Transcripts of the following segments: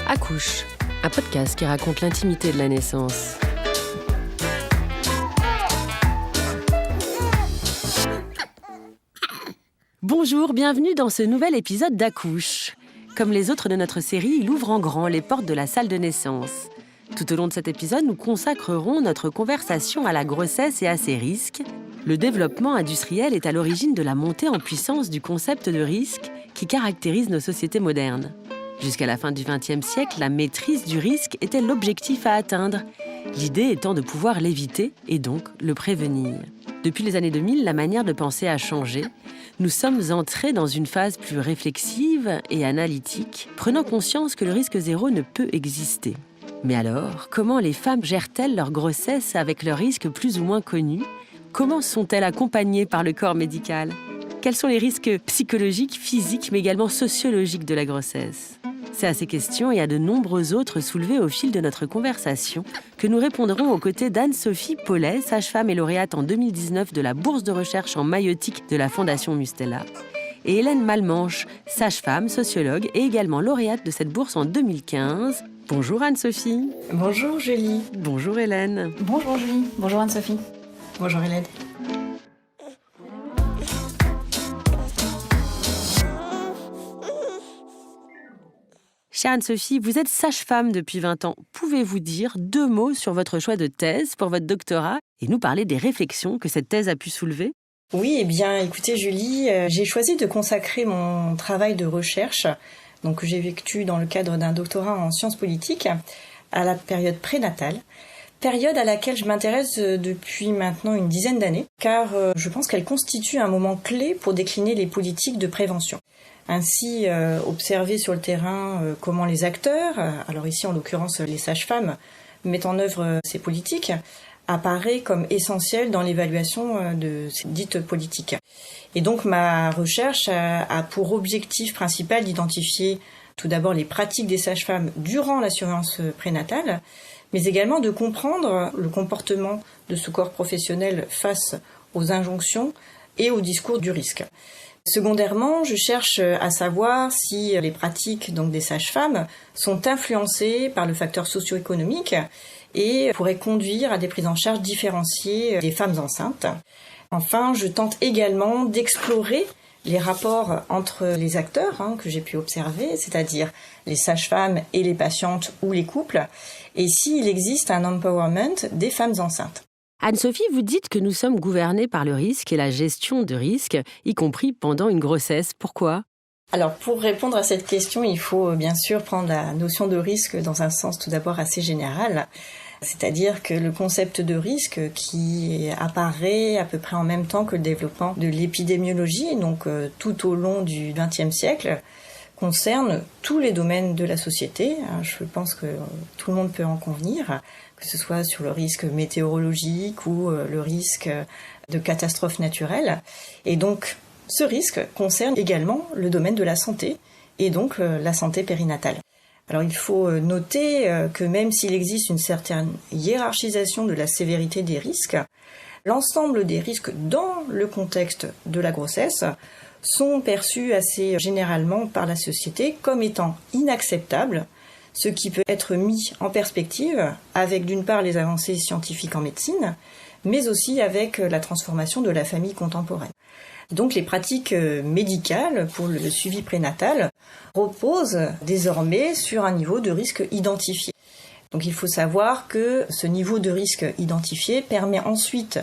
Accouche, un podcast qui raconte l'intimité de la naissance. Bonjour, bienvenue dans ce nouvel épisode d'Accouche. Comme les autres de notre série, il ouvre en grand les portes de la salle de naissance. Tout au long de cet épisode, nous consacrerons notre conversation à la grossesse et à ses risques. Le développement industriel est à l'origine de la montée en puissance du concept de risque qui caractérise nos sociétés modernes. Jusqu'à la fin du XXe siècle, la maîtrise du risque était l'objectif à atteindre, l'idée étant de pouvoir l'éviter et donc le prévenir. Depuis les années 2000, la manière de penser a changé. Nous sommes entrés dans une phase plus réflexive et analytique, prenant conscience que le risque zéro ne peut exister. Mais alors, comment les femmes gèrent-elles leur grossesse avec leurs risques plus ou moins connus ? Comment sont-elles accompagnées par le corps médical ? Quels sont les risques psychologiques, physiques, mais également sociologiques de la grossesse ? C'est à ces questions et à de nombreuses autres soulevées au fil de notre conversation que nous répondrons aux côtés d'Anne-Sophie Paulet, sage-femme et lauréate en 2019 de la bourse de recherche en maïeutique de la Fondation Mustela, et Hélène Malmanche, sage-femme, sociologue et également lauréate de cette bourse en 2015. Bonjour Anne-Sophie. Bonjour Julie. Bonjour Hélène. Bonjour Julie. Bonjour Anne-Sophie. Bonjour Hélène. Chère Anne-Sophie, vous êtes sage-femme depuis 20 ans. Pouvez-vous dire 2 mots sur votre choix de thèse pour votre doctorat et nous parler des réflexions que cette thèse a pu soulever ? Oui, eh bien, écoutez Julie, j'ai choisi de consacrer mon travail de recherche, donc que j'ai effectué dans le cadre d'un doctorat en sciences politiques, à la période prénatale, période à laquelle je m'intéresse depuis maintenant une dizaine d'années, car je pense qu'elle constitue un moment clé pour décliner les politiques de prévention. Ainsi, observer sur le terrain comment les acteurs, alors ici en l'occurrence les sages-femmes, mettent en œuvre ces politiques, apparaît comme essentiel dans l'évaluation de ces dites politiques. Et donc ma recherche a pour objectif principal d'identifier tout d'abord les pratiques des sages-femmes durant la surveillance prénatale, mais également de comprendre le comportement de ce corps professionnel face aux injonctions et au discours du risque. Secondairement, je cherche à savoir si les pratiques donc des sages-femmes sont influencées par le facteur socio-économique et pourraient conduire à des prises en charge différenciées des femmes enceintes. Enfin, je tente également d'explorer les rapports entre les acteurs que j'ai pu observer, c'est-à-dire les sages-femmes et les patientes ou les couples, et s'il existe un empowerment des femmes enceintes. Anne-Sophie, vous dites que nous sommes gouvernés par le risque et la gestion de risque, y compris pendant une grossesse. Pourquoi ? Alors, pour répondre à cette question, il faut bien sûr prendre la notion de risque dans un sens tout d'abord assez général. C'est-à-dire que le concept de risque qui apparaît à peu près en même temps que le développement de l'épidémiologie, donc tout au long du XXe siècle, concerne tous les domaines de la société. Je pense que tout le monde peut en convenir, que ce soit sur le risque météorologique ou le risque de catastrophes naturelles. Et donc, ce risque concerne également le domaine de la santé et donc la santé périnatale. Alors il faut noter que même s'il existe une certaine hiérarchisation de la sévérité des risques, l'ensemble des risques dans le contexte de la grossesse sont perçus assez généralement par la société comme étant inacceptables, ce qui peut être mis en perspective avec d'une part les avancées scientifiques en médecine, mais aussi avec la transformation de la famille contemporaine. Donc les pratiques médicales pour le suivi prénatal reposent désormais sur un niveau de risque identifié. Donc il faut savoir que ce niveau de risque identifié permet ensuite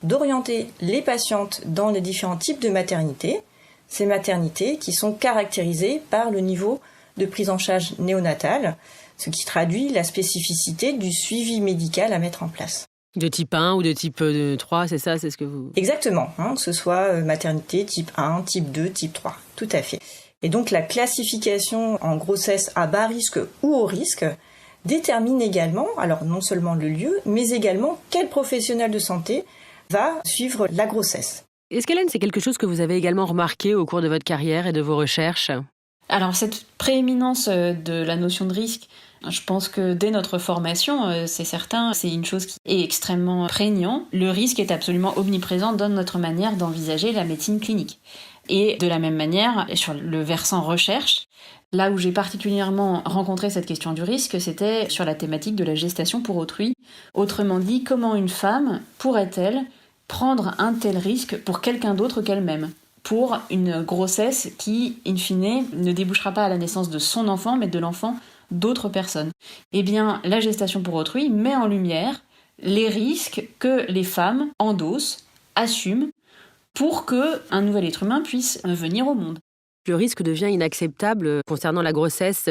d'orienter les patientes dans les différents types de maternités, ces maternités qui sont caractérisées par le niveau de prise en charge néonatale, ce qui traduit la spécificité du suivi médical à mettre en place. De type 1 ou de type 3, c'est ça, c'est ce que vous... Exactement, que ce soit maternité type 1, type 2, type 3, tout à fait. Et donc la classification en grossesse à bas risque ou haut risque détermine également, alors non seulement le lieu, mais également quel professionnel de santé va suivre la grossesse. Est-ce qu'Hélène, c'est quelque chose que vous avez également remarqué au cours de votre carrière et de vos recherches ? Alors cette prééminence de la notion de risque Je pense que dès notre formation, c'est certain, c'est une chose qui est extrêmement prégnante. Le risque est absolument omniprésent dans notre manière d'envisager la médecine clinique. Et de la même manière, sur le versant recherche, là où j'ai particulièrement rencontré cette question du risque, c'était sur la thématique de la gestation pour autrui. Autrement dit, comment une femme pourrait-elle prendre un tel risque pour quelqu'un d'autre qu'elle-même, pour une grossesse qui, in fine, ne débouchera pas à la naissance de son enfant, mais de l'enfant d'autres personnes. Eh bien, la gestation pour autrui met en lumière les risques que les femmes endossent, assument, pour qu'un nouvel être humain puisse venir au monde. Le risque devient inacceptable concernant la grossesse.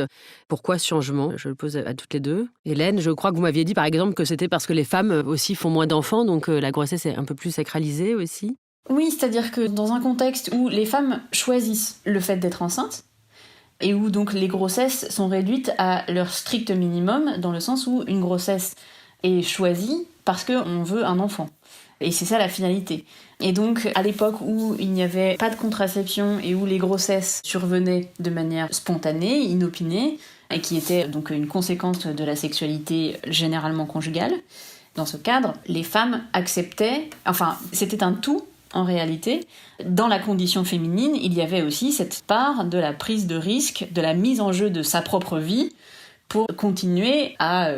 Pourquoi ce changement ? Je le pose à toutes les deux. Hélène, je crois que vous m'aviez dit par exemple que c'était parce que les femmes aussi font moins d'enfants, donc la grossesse est un peu plus sacralisée aussi. Oui, c'est-à-dire que dans un contexte où les femmes choisissent le fait d'être enceintes, et où donc les grossesses sont réduites à leur strict minimum, dans le sens où une grossesse est choisie parce qu'on veut un enfant. Et c'est ça la finalité. Et donc, à l'époque où il n'y avait pas de contraception et où les grossesses survenaient de manière spontanée, inopinée, et qui était donc une conséquence de la sexualité généralement conjugale, dans ce cadre, les femmes acceptaient, enfin, c'était un tout, en réalité. Dans la condition féminine, il y avait aussi cette part de la prise de risque, de la mise en jeu de sa propre vie, pour continuer à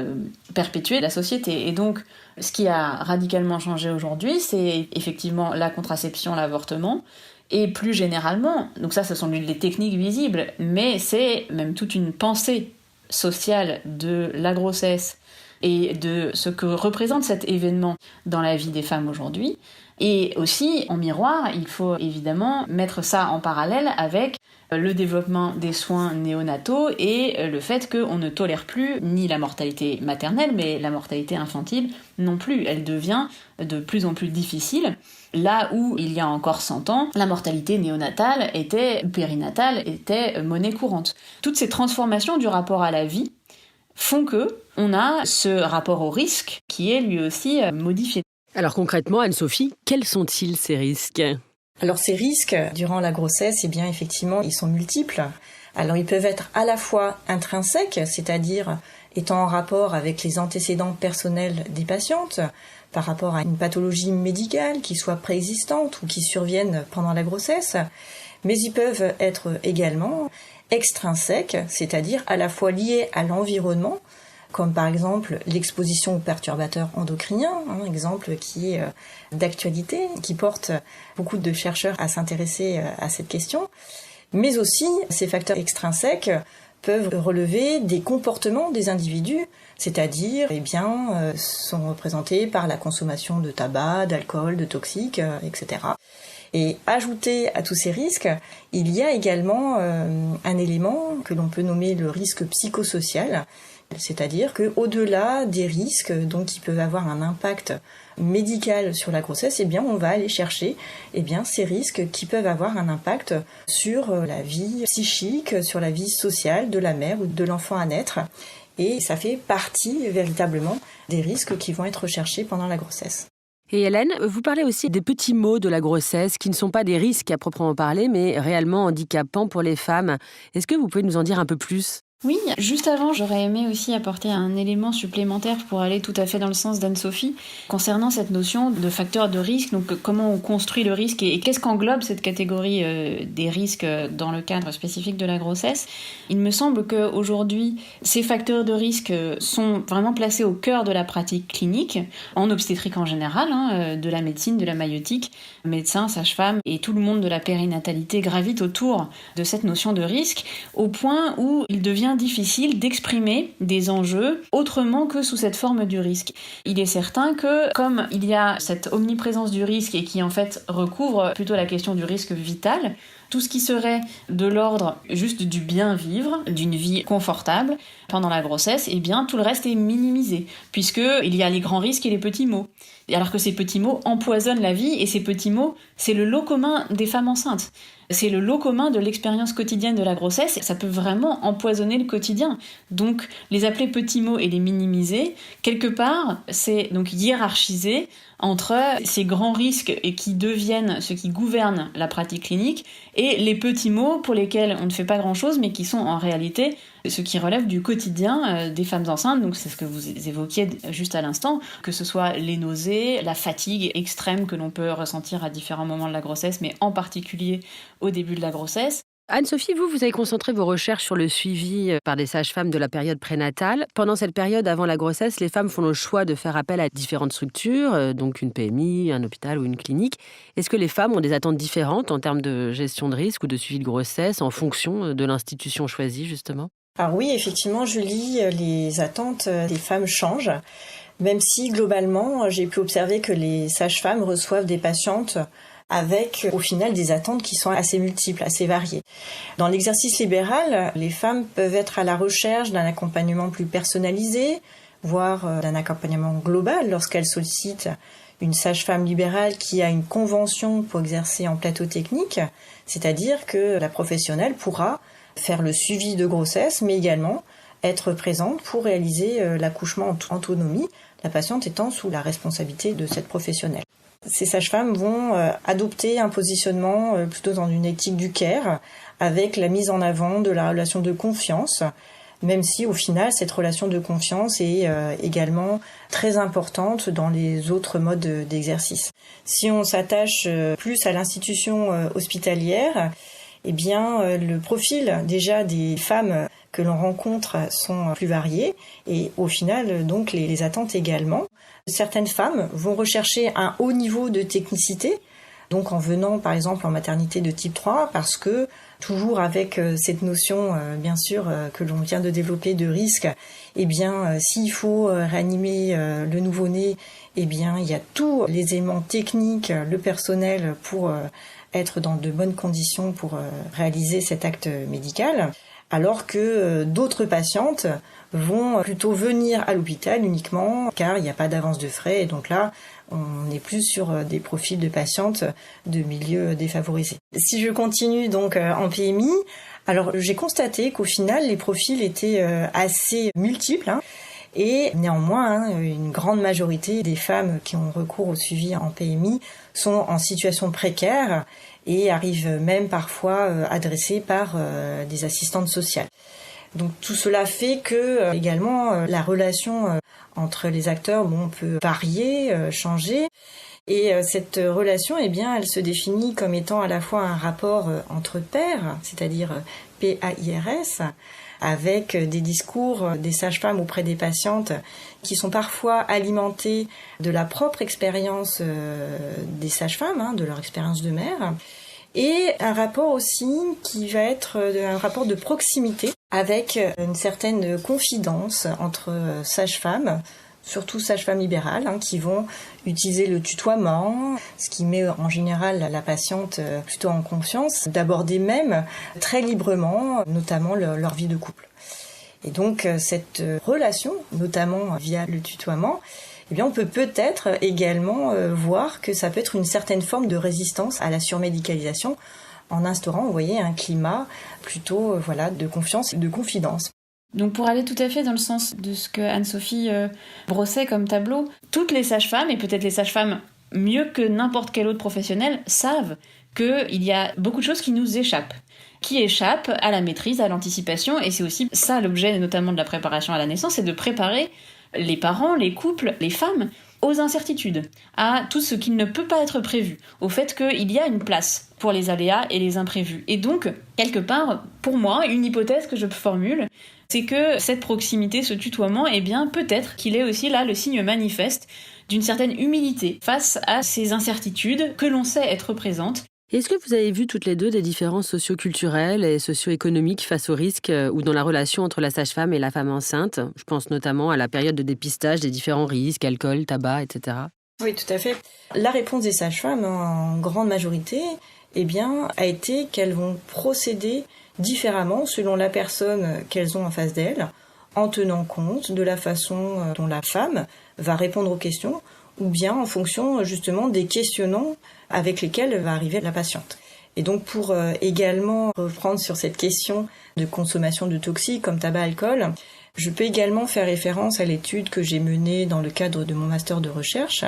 perpétuer la société. Et donc, ce qui a radicalement changé aujourd'hui, c'est effectivement la contraception, l'avortement, et plus généralement, donc ça, ce sont les techniques visibles, mais c'est même toute une pensée sociale de la grossesse et de ce que représente cet événement dans la vie des femmes aujourd'hui. Et aussi, en miroir, il faut évidemment mettre ça en parallèle avec le développement des soins néonataux et le fait qu'on ne tolère plus ni la mortalité maternelle, mais la mortalité infantile non plus. Elle devient de plus en plus difficile. Là où, il y a encore 100 ans, la mortalité néonatale périnatale était monnaie courante. Toutes ces transformations du rapport à la vie font que on a ce rapport au risque qui est lui aussi modifié. Alors concrètement, Anne-Sophie, quels sont-ils ces risques ? Alors ces risques, durant la grossesse, eh bien effectivement, ils sont multiples. Alors ils peuvent être à la fois intrinsèques, c'est-à-dire étant en rapport avec les antécédents personnels des patientes, par rapport à une pathologie médicale qui soit préexistante ou qui survienne pendant la grossesse, mais ils peuvent être également extrinsèques, c'est-à-dire à la fois liés à l'environnement, comme par exemple l'exposition aux perturbateurs endocriniens, un exemple qui est d'actualité, qui porte beaucoup de chercheurs à s'intéresser à cette question. Mais aussi, ces facteurs extrinsèques peuvent relever des comportements des individus, c'est-à-dire, sont représentés par la consommation de tabac, d'alcool, de toxiques, etc. Et ajouté à tous ces risques, il y a également un élément que l'on peut nommer le risque psychosocial, c'est-à-dire qu'au-delà des risques donc, qui peuvent avoir un impact médical sur la grossesse, eh bien, on va aller chercher ces risques qui peuvent avoir un impact sur la vie psychique, sur la vie sociale de la mère ou de l'enfant à naître. Et ça fait partie véritablement des risques qui vont être recherchés pendant la grossesse. Et Hélène, vous parlez aussi des petits maux de la grossesse qui ne sont pas des risques à proprement parler, mais réellement handicapants pour les femmes. Est-ce que vous pouvez nous en dire un peu plus ? Oui, juste avant, j'aurais aimé aussi apporter un élément supplémentaire pour aller tout à fait dans le sens d'Anne-Sophie, concernant cette notion de facteur de risque, donc comment on construit le risque et qu'est-ce qu'englobe cette catégorie des risques dans le cadre spécifique de la grossesse. Il me semble qu'aujourd'hui, ces facteurs de risque sont vraiment placés au cœur de la pratique clinique, en obstétrique en général, de la médecine, de la maïeutique, médecins, sages-femmes et tout le monde de la périnatalité gravite autour de cette notion de risque, au point où il devient difficile d'exprimer des enjeux autrement que sous cette forme du risque. Il est certain que, comme il y a cette omniprésence du risque et qui en fait recouvre plutôt la question du risque vital, tout ce qui serait de l'ordre juste du bien vivre, d'une vie confortable pendant la grossesse, eh bien tout le reste est minimisé, puisqu'il y a les grands risques et les petits maux. Alors que ces petits maux empoisonnent la vie, et ces petits maux, c'est le lot commun des femmes enceintes. C'est le lot commun de l'expérience quotidienne de la grossesse, ça peut vraiment empoisonner le quotidien. Donc les appeler petits maux et les minimiser, quelque part, c'est donc hiérarchiser entre ces grands risques et qui deviennent ce qui gouverne la pratique clinique et les petits maux pour lesquels on ne fait pas grand-chose mais qui sont en réalité ce qui relève du quotidien des femmes enceintes. Donc c'est ce que vous évoquiez juste à l'instant, que ce soit les nausées, la fatigue extrême que l'on peut ressentir à différents moments de la grossesse, mais en particulier au début de la grossesse. Anne-Sophie, vous avez concentré vos recherches sur le suivi par des sages-femmes de la période prénatale. Pendant cette période, avant la grossesse, les femmes font le choix de faire appel à différentes structures, donc une PMI, un hôpital ou une clinique. Est-ce que les femmes ont des attentes différentes en termes de gestion de risque ou de suivi de grossesse en fonction de l'institution choisie, justement ? Alors oui, effectivement, Julie, les attentes des femmes changent, même si globalement, j'ai pu observer que les sages-femmes reçoivent des patientes avec au final des attentes qui sont assez multiples, assez variées. Dans l'exercice libéral, les femmes peuvent être à la recherche d'un accompagnement plus personnalisé, voire d'un accompagnement global lorsqu'elles sollicitent une sage-femme libérale qui a une convention pour exercer en plateau technique, c'est-à-dire que la professionnelle pourra faire le suivi de grossesse, mais également être présente pour réaliser l'accouchement en autonomie, la patiente étant sous la responsabilité de cette professionnelle. Ces sages-femmes vont adopter un positionnement plutôt dans une éthique du care, avec la mise en avant de la relation de confiance, même si au final cette relation de confiance est également très importante dans les autres modes d'exercice. Si on s'attache plus à l'institution hospitalière, eh bien le profil déjà des femmes que l'on rencontre sont plus variés et au final donc les attentes également. Certaines femmes vont rechercher un haut niveau de technicité, donc en venant par exemple en maternité de type 3, parce que toujours avec cette notion bien sûr que l'on vient de développer de risque, eh bien s'il faut réanimer le nouveau-né, eh bien il y a tous les éléments techniques, le personnel pour être dans de bonnes conditions pour réaliser cet acte médical, alors que d'autres patientes vont plutôt venir à l'hôpital uniquement car il n'y a pas d'avance de frais et donc là on est plus sur des profils de patientes de milieux défavorisés. Si je continue donc en PMI, alors j'ai constaté qu'au final les profils étaient assez multiples et néanmoins une grande majorité des femmes qui ont recours au suivi en PMI sont en situation précaire et arrivent même parfois adressées par des assistantes sociales. Donc tout cela fait que également la relation entre les acteurs peut varier, changer. Et cette relation, eh bien, elle se définit comme étant à la fois un rapport entre pairs, c'est-à-dire PAIRS, avec des discours des sages-femmes auprès des patientes qui sont parfois alimentés de la propre expérience des sages-femmes, de leur expérience de mère, et un rapport aussi qui va être un rapport de proximité avec une certaine confidence entre sages-femmes, surtout sages-femmes libérales, qui vont utiliser le tutoiement, ce qui met en général la patiente plutôt en confiance, d'aborder même très librement, notamment leur vie de couple. Et donc cette relation, notamment via le tutoiement, eh bien on peut peut-être également voir que ça peut être une certaine forme de résistance à la surmédicalisation en instaurant, vous voyez, un climat plutôt de confiance et de confidence. Donc pour aller tout à fait dans le sens de ce que Anne-Sophie brossait comme tableau, toutes les sages-femmes, et peut-être les sages-femmes mieux que n'importe quel autre professionnel, savent qu'il y a beaucoup de choses qui nous échappent à la maîtrise, à l'anticipation, et c'est aussi ça l'objet notamment de la préparation à la naissance, c'est de préparer les parents, les couples, les femmes aux incertitudes, à tout ce qui ne peut pas être prévu, au fait qu'il y a une place pour les aléas et les imprévus. Et donc, quelque part, pour moi, une hypothèse que je formule, c'est que cette proximité, ce tutoiement, eh bien, peut-être qu'il est aussi là le signe manifeste d'une certaine humilité face à ces incertitudes que l'on sait être présentes. Est-ce que vous avez vu toutes les deux des différences socio-culturelles et socio-économiques face au risque ou dans la relation entre la sage-femme et la femme enceinte ? Je pense notamment à la période de dépistage des différents risques, alcool, tabac, etc. Oui, tout à fait. La réponse des sages-femmes, en grande majorité, a été qu'elles vont procéder différemment selon la personne qu'elles ont en face d'elles, en tenant compte de la façon dont la femme va répondre aux questions, ou bien en fonction justement des questionnants avec lesquels va arriver la patiente. Et donc pour également reprendre sur cette question de consommation de toxiques comme tabac, alcool, Je peux également faire référence à l'étude que j'ai menée dans le cadre de mon master de recherche,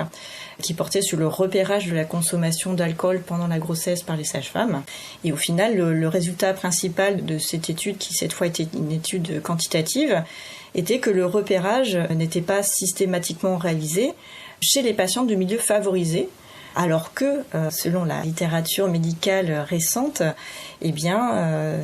qui portait sur le repérage de la consommation d'alcool pendant la grossesse par les sages-femmes. Et au final, le résultat principal de cette étude, qui cette fois était une étude quantitative, était que le repérage n'était pas systématiquement réalisé chez les patients de milieux favorisés, alors que, selon la littérature médicale récente,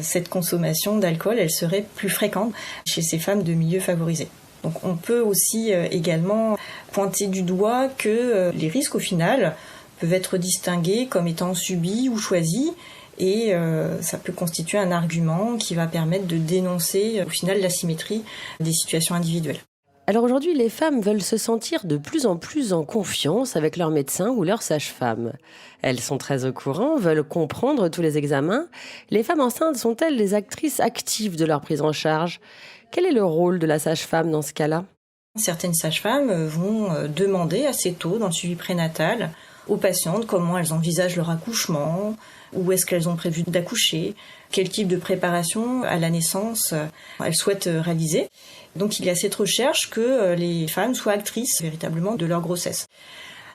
cette consommation d'alcool, elle serait plus fréquente chez ces femmes de milieux favorisés. Donc on peut aussi également pointer du doigt que les risques, au final, peuvent être distingués comme étant subis ou choisis, et ça peut constituer un argument qui va permettre de dénoncer, au final, l'asymétrie des situations individuelles. Alors aujourd'hui, les femmes veulent se sentir de plus en plus en confiance avec leur médecin ou leur sage-femme. Elles sont très au courant, veulent comprendre tous les examens. Les femmes enceintes sont-elles les actrices actives de leur prise en charge ? Quel est le rôle de la sage-femme dans ce cas-là ? Certaines sages-femmes vont demander assez tôt dans le suivi prénatal aux patientes comment elles envisagent leur accouchement, où est-ce qu'elles ont prévu d'accoucher, quel type de préparation à la naissance elles souhaitent réaliser. Donc il y a cette recherche que les femmes soient actrices véritablement de leur grossesse.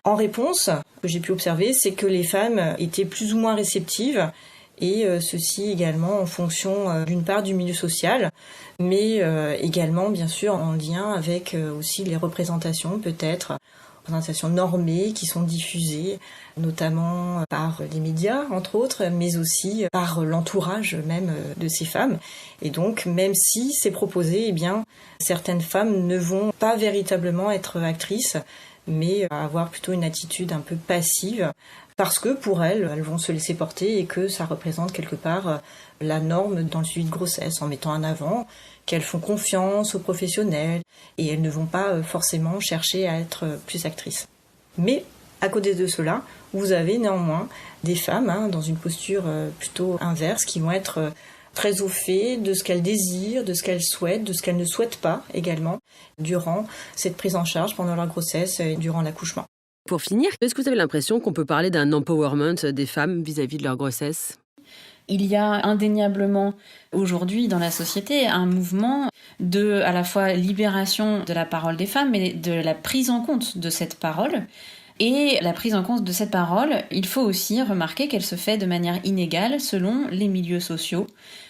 En réponse, ce que j'ai pu observer, c'est que les femmes étaient plus ou moins réceptives, et ceci également en fonction d'une part du milieu social, mais également bien sûr en lien avec aussi les représentations peut-être, représentations normées qui sont diffusées notamment par les médias entre autres, mais aussi par l'entourage même de ces femmes. Et donc même si c'est proposé, certaines femmes ne vont pas véritablement être actrices, mais avoir plutôt une attitude un peu passive, parce que pour elles vont se laisser porter et que ça représente quelque part la norme dans le suivi de grossesse, en mettant en avant qu'elles font confiance aux professionnels et elles ne vont pas forcément chercher à être plus actrices. Mais à côté de cela, vous avez néanmoins des femmes dans une posture plutôt inverse qui vont être très au fait de ce qu'elles désirent, de ce qu'elles souhaitent, de ce qu'elles ne souhaitent pas également durant cette prise en charge pendant leur grossesse et durant l'accouchement. Pour finir, est-ce que vous avez l'impression qu'on peut parler d'un empowerment des femmes vis-à-vis de leur grossesse ? Il y a indéniablement aujourd'hui dans la société un mouvement de à la fois libération de la parole des femmes, mais de la prise en compte de cette parole. Et la prise en compte de cette parole, il faut aussi remarquer qu'elle se fait de manière inégale selon les milieux sociaux,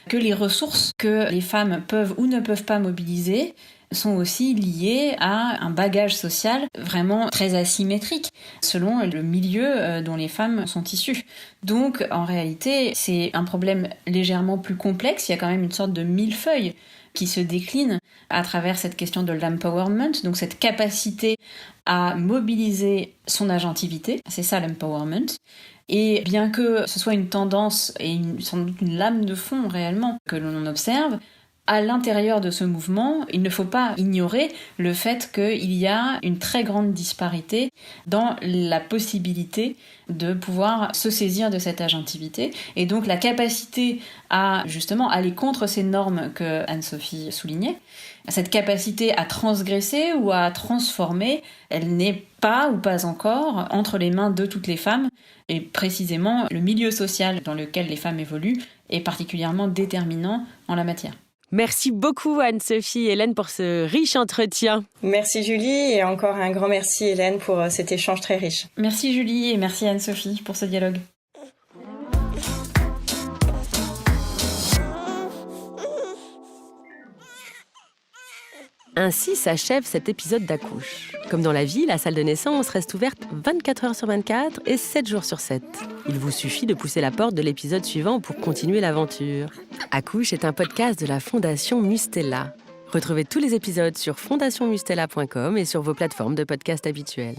que les ressources que les femmes peuvent ou ne peuvent pas mobiliser sont aussi liées à un bagage social vraiment très asymétrique selon le milieu dont les femmes sont issues. Donc en réalité, c'est un problème légèrement plus complexe, il y a quand même une sorte de millefeuille qui se décline à travers cette question de l'empowerment, donc cette capacité à mobiliser son agentivité, c'est ça l'empowerment. Et bien que ce soit une tendance et sans doute une lame de fond réellement que l'on observe, à l'intérieur de ce mouvement, il ne faut pas ignorer le fait qu'il y a une très grande disparité dans la possibilité de pouvoir se saisir de cette agentivité et donc la capacité à justement aller contre ces normes que Anne-Sophie soulignait. Cette capacité à transgresser ou à transformer, elle n'est pas ou pas encore entre les mains de toutes les femmes et précisément le milieu social dans lequel les femmes évoluent est particulièrement déterminant en la matière. Merci beaucoup Anne-Sophie et Hélène pour ce riche entretien. Merci Julie et encore un grand merci Hélène pour cet échange très riche. Merci Julie et merci Anne-Sophie pour ce dialogue. Ainsi s'achève cet épisode d'Accouche. Comme dans la vie, la salle de naissance reste ouverte 24 heures sur 24 et 7 jours sur 7. Il vous suffit de pousser la porte de l'épisode suivant pour continuer l'aventure. Accouche est un podcast de la Fondation Mustela. Retrouvez tous les épisodes sur fondationmustela.com et sur vos plateformes de podcast habituelles.